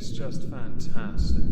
is just fantastic.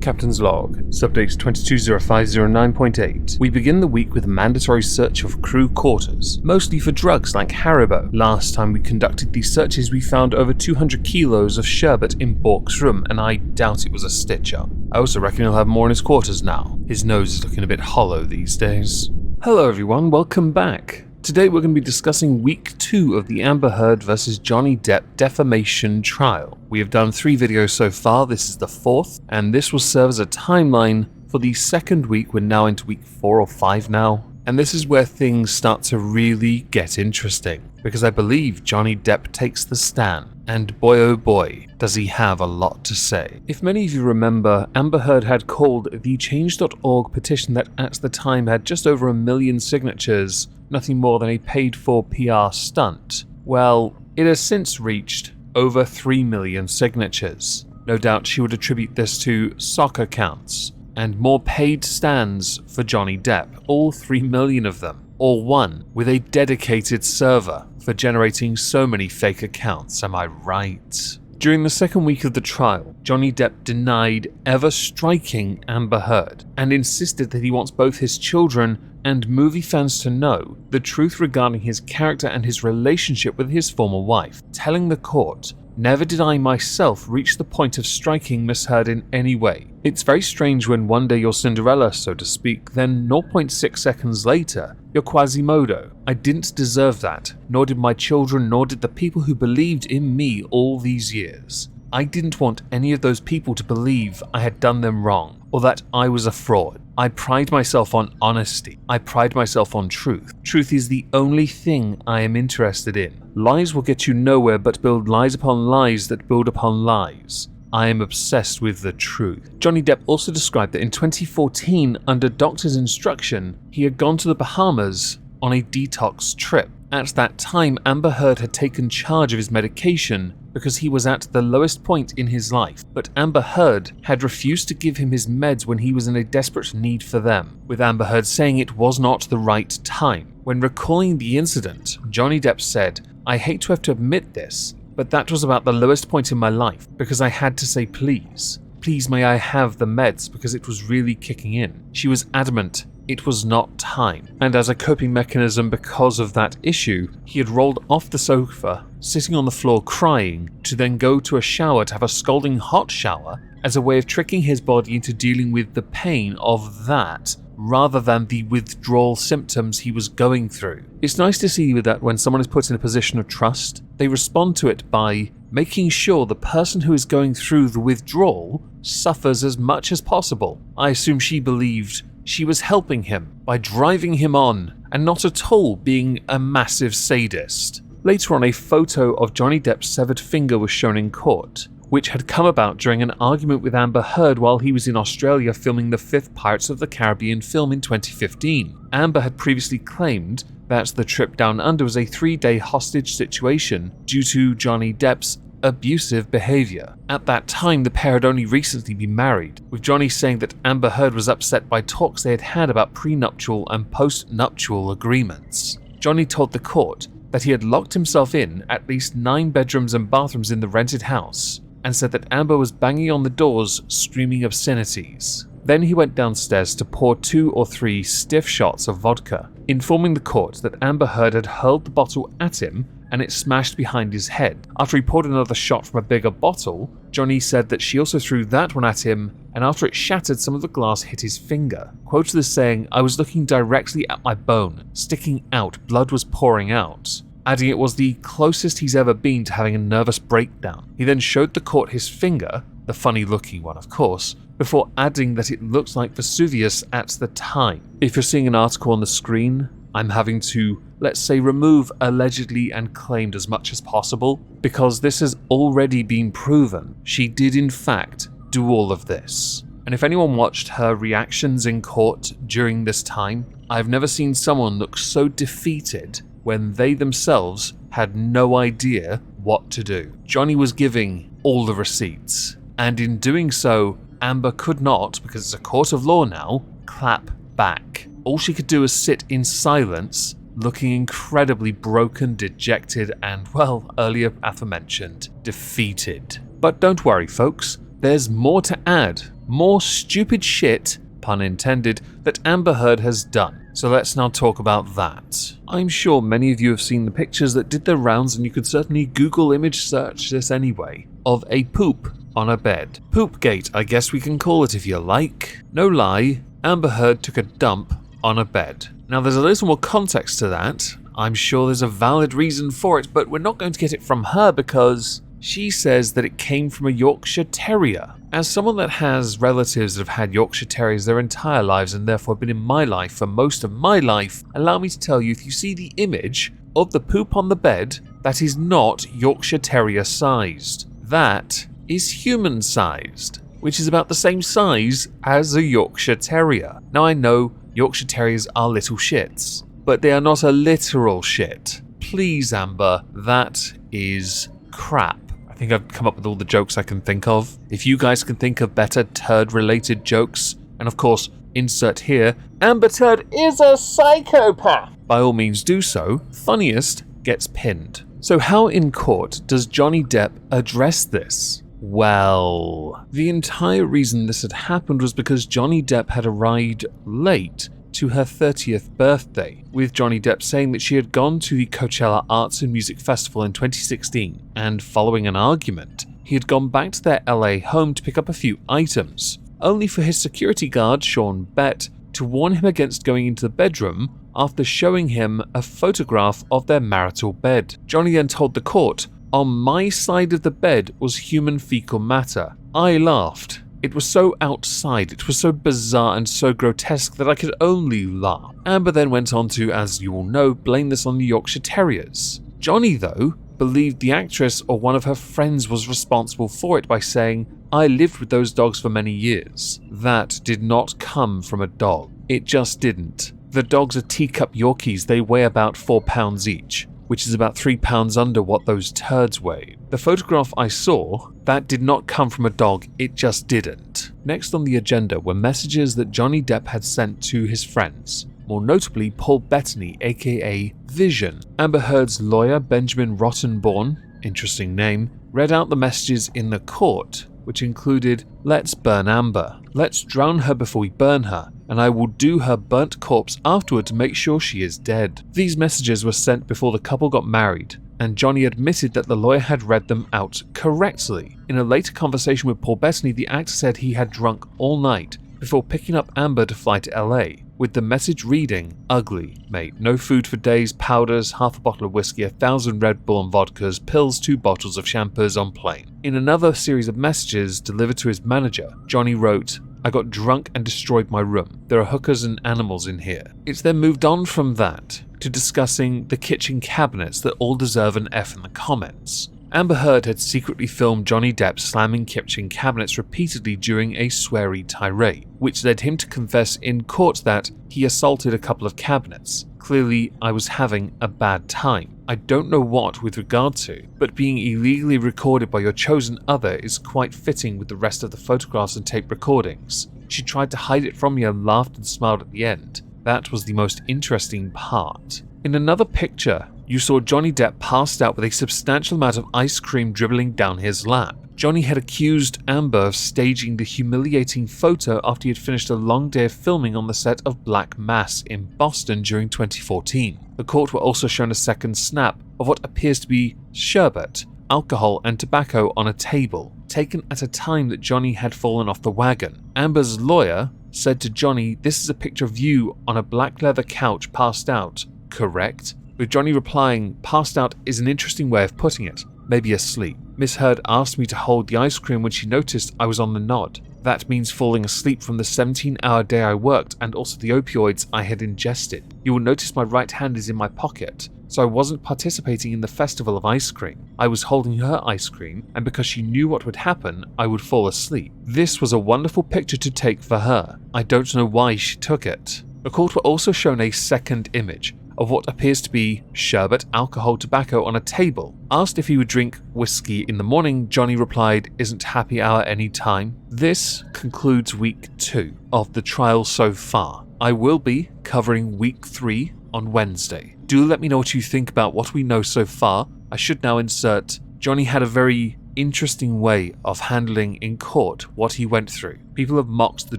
Captain's Log, Subdate 220509.8. We begin the week with a mandatory search of crew quarters, mostly for drugs like Haribo. Last time we conducted these searches we found over 200 kilos of sherbet in Bork's room, and I doubt it was a stitch-up. I also reckon he'll have more in his quarters now. His nose is looking a bit hollow these days. Hello everyone, welcome back. Today we're going to be discussing week 2 of the Amber Heard vs Johnny Depp defamation trial. We have done 3 videos so far, this is the 4th, and this will serve as a timeline for the second week. We're now into week 4 or 5 now, and this is where things start to really get interesting, because I believe Johnny Depp takes the stand, and boy oh boy, does he have a lot to say. If many of you remember, Amber Heard had called the Change.org petition that at the time had just over 1 million signatures nothing more than a paid-for PR stunt. Well, it has since reached over 3 million signatures. No doubt she would attribute this to soccer accounts and more paid stands for Johnny Depp, all 3 million of them, or one with a dedicated server for generating so many fake accounts, am I right? During the second week of the trial, Johnny Depp denied ever striking Amber Heard and insisted that he wants both his children and movie fans to know the truth regarding his character and his relationship with his former wife, telling the court, "Never did I myself reach the point of striking Miss Heard in any way. It's very strange when one day you're Cinderella, so to speak, then 0.6 seconds later, you're Quasimodo. I didn't deserve that, nor did my children, nor did the people who believed in me all these years. I didn't want any of those people to believe I had done them wrong, or that I was a fraud. I pride myself on honesty. I pride myself on truth. Truth is the only thing I am interested in. Lies will get you nowhere but build lies upon lies that build upon lies. I am obsessed with the truth." Johnny Depp also described that in 2014, under doctor's instruction, he had gone to the Bahamas on a detox trip. At that time, Amber Heard had taken charge of his medication because he was at the lowest point in his life, but Amber Heard had refused to give him his meds when he was in a desperate need for them, with Amber Heard saying it was not the right time. When recalling the incident, Johnny Depp said, "I hate to have to admit this, but that was about the lowest point in my life because I had to say please. Please may I have the meds because it was really kicking in." She was adamant it was not time, and as a coping mechanism because of that issue, he had rolled off the sofa, sitting on the floor crying, to then go to a shower to have a scalding hot shower as a way of tricking his body into dealing with the pain of that rather than the withdrawal symptoms he was going through. It's nice to see that when someone is put in a position of trust, they respond to it by making sure the person who is going through the withdrawal suffers as much as possible. I assume she believed she was helping him by driving him on and not at all being a massive sadist. Later on, a photo of Johnny Depp's severed finger was shown in court, which had come about during an argument with Amber Heard while he was in Australia filming the 5th Pirates of the Caribbean film in 2015. Amber had previously claimed that the trip down under was a 3-day hostage situation due to Johnny Depp's abusive behavior. At that time, the pair had only recently been married, with Johnny saying that Amber Heard was upset by talks they had had about prenuptial and post-nuptial agreements. Johnny told the court that he had locked himself in at least 9 bedrooms and bathrooms in the rented house, and said that Amber was banging on the doors screaming obscenities. Then he went downstairs to pour 2 or 3 stiff shots of vodka, informing the court that Amber Heard had hurled the bottle at him and it smashed behind his head. After he poured another shot from a bigger bottle, Johnny said that she also threw that one at him, and after it shattered, some of the glass hit his finger. Quoted as saying, "I was looking directly at my bone, sticking out, blood was pouring out," adding it was the closest he's ever been to having a nervous breakdown. He then showed the court his finger, the funny-looking one of course, before adding that it looked like Vesuvius at the time. If you're seeing an article on the screen, I'm having to, let's say, remove allegedly and claimed as much as possible, because this has already been proven. She did in fact do all of this. And if anyone watched her reactions in court during this time, I've never seen someone look so defeated when they themselves had no idea what to do. Johnny was giving all the receipts, and in doing so, Amber could not, because it's a court of law now, clap back. All she could do was sit in silence, looking incredibly broken, dejected, and, well, earlier aforementioned, defeated. But don't worry, folks, there's more to add. More stupid shit, pun intended, that Amber Heard has done. So let's now talk about that. I'm sure many of you have seen the pictures that did their rounds, and you could certainly Google image search this anyway, of a poop on a bed. Poopgate, I guess we can call it if you like. No lie, Amber Heard took a dump on a bed. Now there's a little more context to that. I'm sure there's a valid reason for it, but we're not going to get it from her because she says that it came from a Yorkshire Terrier. As someone that has relatives that have had Yorkshire Terriers their entire lives and therefore been in my life for most of my life, allow me to tell you, if you see the image of the poop on the bed, that is not Yorkshire Terrier sized. That is human sized, which is about the same size as a Yorkshire Terrier. Now I know Yorkshire Terriers are little shits, but they are not a literal shit. Please, Amber, that is crap. I think I've come up with all the jokes I can think of. If you guys can think of better turd-related jokes, and of course, insert here, Amber Turd is a psychopath, by all means do so. Funniest gets pinned. So how in court does Johnny Depp address this? Well, the entire reason this had happened was because Johnny Depp had arrived late to her 30th birthday, with Johnny Depp saying that she had gone to the Coachella Arts and Music Festival in 2016, and following an argument, he had gone back to their LA home to pick up a few items, only for his security guard, Sean Bett, to warn him against going into the bedroom after showing him a photograph of their marital bed. Johnny then told the court, "On my side of the bed was human fecal matter." I laughed. It was so outside, it was so bizarre and so grotesque that I could only laugh. Amber then went on to, as you all know, blame this on the Yorkshire Terriers. Johnny, though, believed the actress or one of her friends was responsible for it by saying, "I lived with those dogs for many years." That did not come from a dog. It just didn't. The dogs are teacup Yorkies. They weigh about 4 pounds each, which is about 3 pounds under what those turds weigh. The photograph I saw, that did not come from a dog, it just didn't. Next on the agenda were messages that Johnny Depp had sent to his friends, more notably Paul Bettany, aka Vision. Amber Heard's lawyer, Benjamin Rottenborn, interesting name, read out the messages in the court, which included, "Let's burn Amber. Let's drown her before we burn her, and I will do her burnt corpse afterward to make sure she is dead." These messages were sent before the couple got married, and Johnny admitted that the lawyer had read them out correctly. In a later conversation with Paul Bettany, the actor said he had drunk all night before picking up Amber to fly to LA, with the message reading, "Ugly, mate. No food for days, powders, half a bottle of whiskey, 1,000 Red Bull and vodkas, pills, 2 bottles of shampoos on plane." In another series of messages delivered to his manager, Johnny wrote, "I got drunk and destroyed my room. There are hookers and animals in here." It's then moved on from that to discussing the kitchen cabinets that all deserve an F in the comments. Amber Heard had secretly filmed Johnny Depp slamming kitchen cabinets repeatedly during a sweary tirade, which led him to confess in court that he assaulted a couple of cabinets. Clearly, I was having a bad time. I don't know what with regard to, but being illegally recorded by your chosen other is quite fitting with the rest of the photographs and tape recordings. She tried to hide it from me and laughed and smiled at the end. That was the most interesting part. In another picture, you saw Johnny Depp passed out with a substantial amount of ice cream dribbling down his lap. Johnny had accused Amber of staging the humiliating photo after he had finished a long day of filming on the set of Black Mass in Boston during 2014. The court were also shown a second snap of what appears to be sherbet, alcohol and tobacco on a table, taken at a time that Johnny had fallen off the wagon. Amber's lawyer said to Johnny, "This is a picture of you on a black leather couch passed out, correct?" With Johnny replying, "Passed out is an interesting way of putting it, maybe asleep. Miss Heard asked me to hold the ice cream when she noticed I was on the nod. That means falling asleep from the 17-hour day I worked and also the opioids I had ingested. You will notice my right hand is in my pocket, so I wasn't participating in the festival of ice cream. I was holding her ice cream, and because she knew what would happen, I would fall asleep. This was a wonderful picture to take for her. I don't know why she took it." The court were also shown a second image of what appears to be sherbet, alcohol, tobacco on a table. Asked if he would drink whiskey in the morning, Johnny replied, "Isn't happy hour any time?" This concludes week 2 of the trial so far. I will be covering week 3 on Wednesday. Do let me know what you think about what we know so far. I should now insert, Johnny had a very interesting way of handling in court what he went through. People have mocked the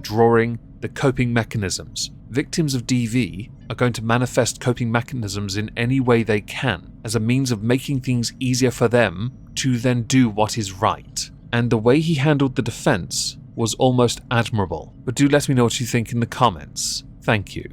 drawing, the coping mechanisms. Victims of DV are going to manifest coping mechanisms in any way they can as a means of making things easier for them to then do what is right. And the way he handled the defense was almost admirable. But do let me know what you think in the comments. Thank you.